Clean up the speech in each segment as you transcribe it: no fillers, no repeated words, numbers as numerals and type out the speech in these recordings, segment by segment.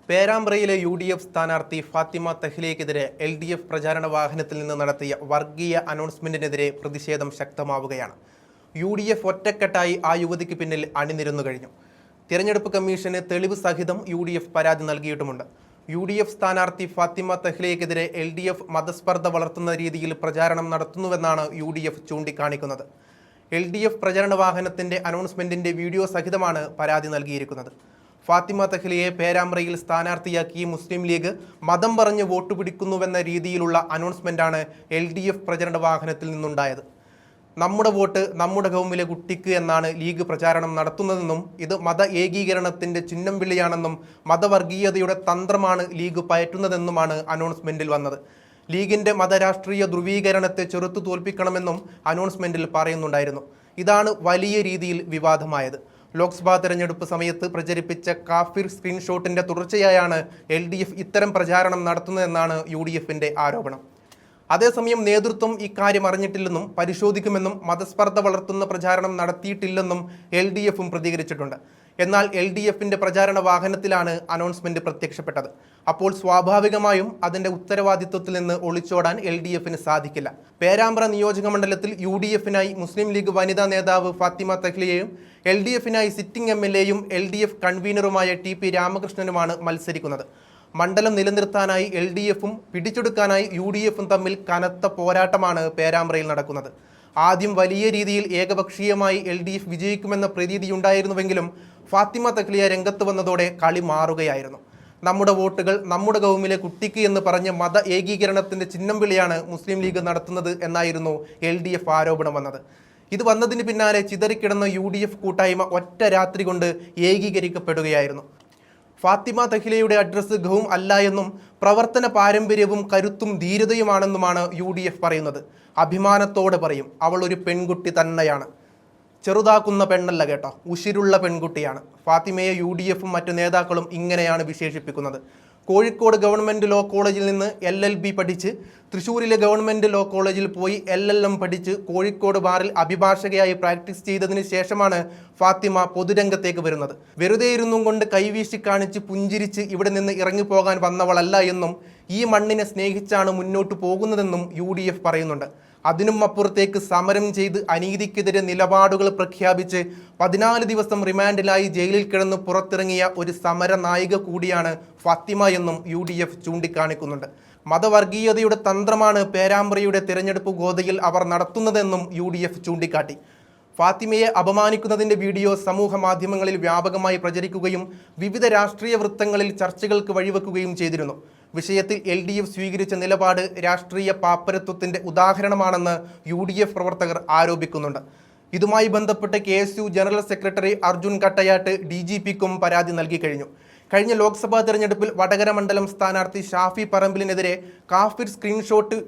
പേരാമ്പ്രയിലെ UDF സ്ഥാനാർത്ഥി Fathima തഹ്ലിയക്കെതിരെ LDF പ്രചാരണ വാഹനത്തിൽ നിന്ന് നടത്തിയ വർഗീയ അനൗൺസ്മെന്റിനെതിരെ പ്രതിഷേധം ശക്തമാവുകയാണ്. UDF ഒറ്റക്കെട്ടായി ആ യുവതിക്ക് പിന്നിൽ അണിനിരന്നു കഴിഞ്ഞു. തിരഞ്ഞെടുപ്പ് കമ്മീഷന് തെളിവ് സഹിതം UDF പരാതി നൽകിയിട്ടുമുണ്ട്. UDF സ്ഥാനാർത്ഥി ഫാത്തിമ തഹ്ലിയക്കെതിരെ LDF മതസ്പർദ്ധ വളർത്തുന്ന രീതിയിൽ പ്രചാരണം നടത്തുന്നുവെന്നാണ് UDF ചൂണ്ടിക്കാണിക്കുന്നത്. LDF പ്രചരണ വാഹനത്തിന്റെ അനൗൺസ്മെന്റിന്റെ വീഡിയോ സഹിതമാണ് പരാതി നൽകിയിരിക്കുന്നത്. ഫാത്തിമ തഹ്ലിയെ പേരാമ്പ്രയിൽ സ്ഥാനാർത്ഥിയാക്കി മുസ്ലിം ലീഗ് മതം പറഞ്ഞ് വോട്ട് പിടിക്കുന്നുവെന്ന രീതിയിലുള്ള അനൗൺസ്മെന്റാണ് LDF പ്രചരണ വാഹനത്തിൽ നിന്നുണ്ടായത്. നമ്മുടെ വോട്ട് നമ്മുടെ ഗവൺമെന്റിലെ കുട്ടിക്ക് എന്നാണ് ലീഗ് പ്രചാരണം നടത്തുന്നതെന്നും ഇത് മത ഏകീകരണത്തിന്റെ ചിഹ്നം വിളിയാണെന്നും മതവർഗീയതയുടെ തന്ത്രമാണ് ലീഗ് പയറ്റുന്നതെന്നുമാണ് അനൗൺസ്മെന്റിൽ വന്നത്. ലീഗിന്റെ മതരാഷ്ട്രീയ ധ്രുവീകരണത്തെ ചെറുത്തു തോൽപ്പിക്കണമെന്നും അനൗൺസ്മെന്റിൽ പറയുന്നുണ്ടായിരുന്നു. ഇതാണ് വലിയ രീതിയിൽ വിവാദമായത്. ലോക്സഭാ തെരഞ്ഞെടുപ്പ് സമയത്ത് പ്രചരിപ്പിച്ച കാഫിർ സ്ക്രീൻഷോട്ടിന്റെ തുടർച്ചയായാണ് LDF ഇത്തരം പ്രചാരണം നടത്തുന്നതെന്നാണ് UDFന്റെ ആരോപണം. അതേസമയം നേതൃത്വം ഇക്കാര്യം അറിഞ്ഞിട്ടില്ലെന്നും പരിശോധിക്കുമെന്നും മതസ്പർദ്ധ വളർത്തുന്ന പ്രചാരണം നടത്തിയിട്ടില്ലെന്നും LDFും പ്രതികരിച്ചിട്ടുണ്ട്. എന്നാൽ LDFന്റെ പ്രചാരണ വാഹനത്തിലാണ് അനൗൺസ്മെന്റ് പ്രത്യക്ഷപ്പെട്ടത്. അപ്പോൾ സ്വാഭാവികമായും അതിന്റെ ഉത്തരവാദിത്വത്തിൽ നിന്ന് ഒളിച്ചോടാൻ LDFന് സാധിക്കില്ല. പേരാമ്പ്ര നിയോജക മണ്ഡലത്തിൽ UDFനായി മുസ്ലിം ലീഗ് വനിതാ നേതാവ് ഫാത്തിമ തഹ്ലിയയും LDFനായി സിറ്റിംഗ് MLAയും LDF കൺവീനറുമായ TP രാമകൃഷ്ണനുമാണ് മത്സരിക്കുന്നത്. മണ്ഡലം നിലനിർത്താനായി LDFും പിടിച്ചെടുക്കാനായി UDFും തമ്മിൽ കനത്ത പോരാട്ടമാണ് പേരാമ്പ്രയിൽ നടക്കുന്നത്. ആദ്യം വലിയ രീതിയിൽ ഏകപക്ഷീയമായി LDF വിജയിക്കുമെന്ന പ്രതീതിയുണ്ടായിരുന്നുവെങ്കിലും ഫാത്തിമ തഹ്ലിയ രംഗത്ത് വന്നതോടെ കളി മാറുകയായിരുന്നു. നമ്മുടെ വോട്ടുകൾ നമ്മുടെ ഗവൺമെന്റിലെ കുട്ടിക്ക് എന്ന് പറഞ്ഞ മത ഏകീകരണത്തിന്റെ ചിഹ്നം വിളിയാണ് മുസ്ലിം ലീഗ് നടത്തുന്നത് എന്നായിരുന്നു LDF ആരോപണം വന്നത്. ഇത് വന്നതിന് പിന്നാലെ ചിതറിക്കിടന്ന UDF കൂട്ടായ്മ ഒറ്റ രാത്രി കൊണ്ട് ഏകീകരിക്കപ്പെടുകയായിരുന്നു. ഫാത്തിമ തഹ്ലിയയുടെ അഡ്രസ്സ് ഗവും അല്ല എന്നും പ്രവർത്തന പാരമ്പര്യവും കരുത്തും ധീരതയുമാണെന്നുമാണ് UDF പറയുന്നത്. അഭിമാനത്തോടെ പറയും, അവൾ ഒരു പെൺകുട്ടി തന്നെയാണ്. ചെറുതാക്കുന്ന പെണ്ണല്ല കേട്ടോ, ഉശിരുള്ള പെൺകുട്ടിയാണ്. ഫാത്തിമയെ UDFും മറ്റു നേതാക്കളും ഇങ്ങനെയാണ് വിശേഷിപ്പിക്കുന്നത്. കോഴിക്കോട് ഗവൺമെൻറ് ലോ കോളേജിൽ നിന്ന് LLB പഠിച്ച് തൃശ്ശൂരിലെ ഗവൺമെൻറ് ലോ കോളേജിൽ പോയി LLM പഠിച്ച് കോഴിക്കോട് ബാറിൽ അഭിഭാഷകയായി പ്രാക്ടീസ് ചെയ്തതിന് ശേഷമാണ് ഫാത്തിമ പൊതുരംഗത്തേക്ക് വരുന്നത്. വെറുതെ ഇരുന്നും കൊണ്ട് കൈവീശി കാണിച്ച് പുഞ്ചിരിച്ച് ഇവിടെ നിന്ന് ഇറങ്ങിപ്പോകാൻ വന്നവളല്ല എന്നും ഈ മണ്ണിനെ സ്നേഹിച്ചാണ് മുന്നോട്ട് പോകുന്നതെന്നും UDF പറയുന്നുണ്ട്. അതിനും അപ്പുറത്തേക്ക് സമരം ചെയ്ത് അനീതിക്കെതിരെ നിലപാടുകൾ പ്രഖ്യാപിച്ച് 14 ദിവസം റിമാൻഡിലായി ജയിലിൽ കിടന്ന് പുറത്തിറങ്ങിയ ഒരു സമര നായിക കൂടിയാണ് ഫാത്തിമ എന്നും UDF ചൂണ്ടിക്കാണിക്കുന്നുണ്ട്. മതവർഗീയതയുടെ തന്ത്രമാണ് പേരാമ്പ്രയുടെ തിരഞ്ഞെടുപ്പ് ഗോതയിൽ അവർ നടത്തുന്നതെന്നും UDF ചൂണ്ടിക്കാട്ടി. ഫാത്തിമയെ അപമാനിക്കുന്നതിൻ്റെ വീഡിയോ സമൂഹ മാധ്യമങ്ങളിൽ വ്യാപകമായി പ്രചരിക്കുകയും വിവിധ രാഷ്ട്രീയ വൃത്തങ്ങളിൽ ചർച്ചകൾക്ക് വഴിവെക്കുകയും ചെയ്തിരുന്നു. വിഷയത്തിൽ LDF സ്വീകരിച്ച നിലപാട് രാഷ്ട്രീയ പാപ്പരത്വത്തിൻ്റെ ഉദാഹരണമാണെന്ന് UDF പ്രവർത്തകർ ആരോപിക്കുന്നുണ്ട്. ഇതുമായി ബന്ധപ്പെട്ട് KSU general secretary Arjun Kattayat DGPക്കും പരാതി നൽകി കഴിഞ്ഞു. കഴിഞ്ഞ ലോക്സഭാ തെരഞ്ഞെടുപ്പിൽ വടകര മണ്ഡലം സ്ഥാനാർത്ഥി ഷാഫി പറമ്പിലിനെതിരെ കാഫിർ സ്ക്രീൻഷോട്ട്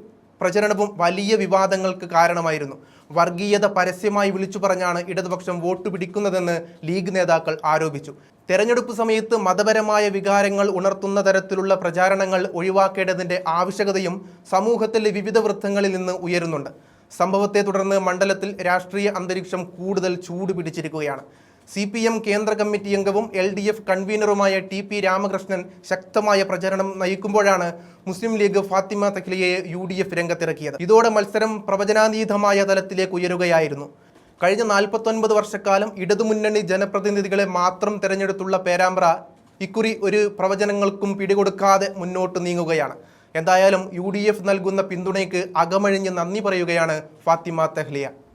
പ്രചരണവും വലിയ വിവാദങ്ങൾക്ക് കാരണമായിരുന്നു. വർഗീയത പരസ്യമായി വിളിച്ചു പറഞ്ഞാണ് ഇടതുപക്ഷം വോട്ട് പിടിക്കുന്നതെന്ന് ലീഗ് നേതാക്കൾ ആരോപിച്ചു. തെരഞ്ഞെടുപ്പ് സമയത്ത് മതപരമായ വികാരങ്ങൾ ഉണർത്തുന്ന തരത്തിലുള്ള പ്രചാരണങ്ങൾ ഒഴിവാക്കേണ്ടതിൻ്റെ ആവശ്യകതയും സമൂഹത്തിലെ വിവിധ വൃത്തങ്ങളിൽ നിന്ന് ഉയരുന്നുണ്ട്. സംഭവത്തെ തുടർന്ന് മണ്ഡലത്തിൽ രാഷ്ട്രീയ അന്തരീക്ഷം കൂടുതൽ ചൂട് പിടിച്ചിരിക്കുകയാണ്. CPM കേന്ദ്ര കമ്മിറ്റി അംഗവും LDF കൺവീനറുമായ TP രാമകൃഷ്ണൻ ശക്തമായ പ്രചരണം നയിക്കുമ്പോഴാണ് മുസ്ലിം ലീഗ് ഫാത്തിമ തഹ്ലിയയെ UDF രംഗത്തിറക്കിയത്. ഇതോടെ മത്സരം പ്രവചനാതീതമായ തലത്തിലേക്ക് ഉയരുകയായിരുന്നു. കഴിഞ്ഞ 49 വർഷക്കാലം ഇടതുമുന്നണി ജനപ്രതിനിധികളെ മാത്രം തെരഞ്ഞെടുത്തുള്ള പേരാമ്പ്ര ഇക്കുറി ഒരു പ്രവചനങ്ങൾക്കും പിടികൊടുക്കാതെ മുന്നോട്ട് നീങ്ങുകയാണ്. എന്തായാലും UDF നൽകുന്ന പിന്തുണയ്ക്ക് അകമഴിഞ്ഞ് നന്ദി പറയുകയാണ് ഫാത്തിമ തഹ്ലിയ.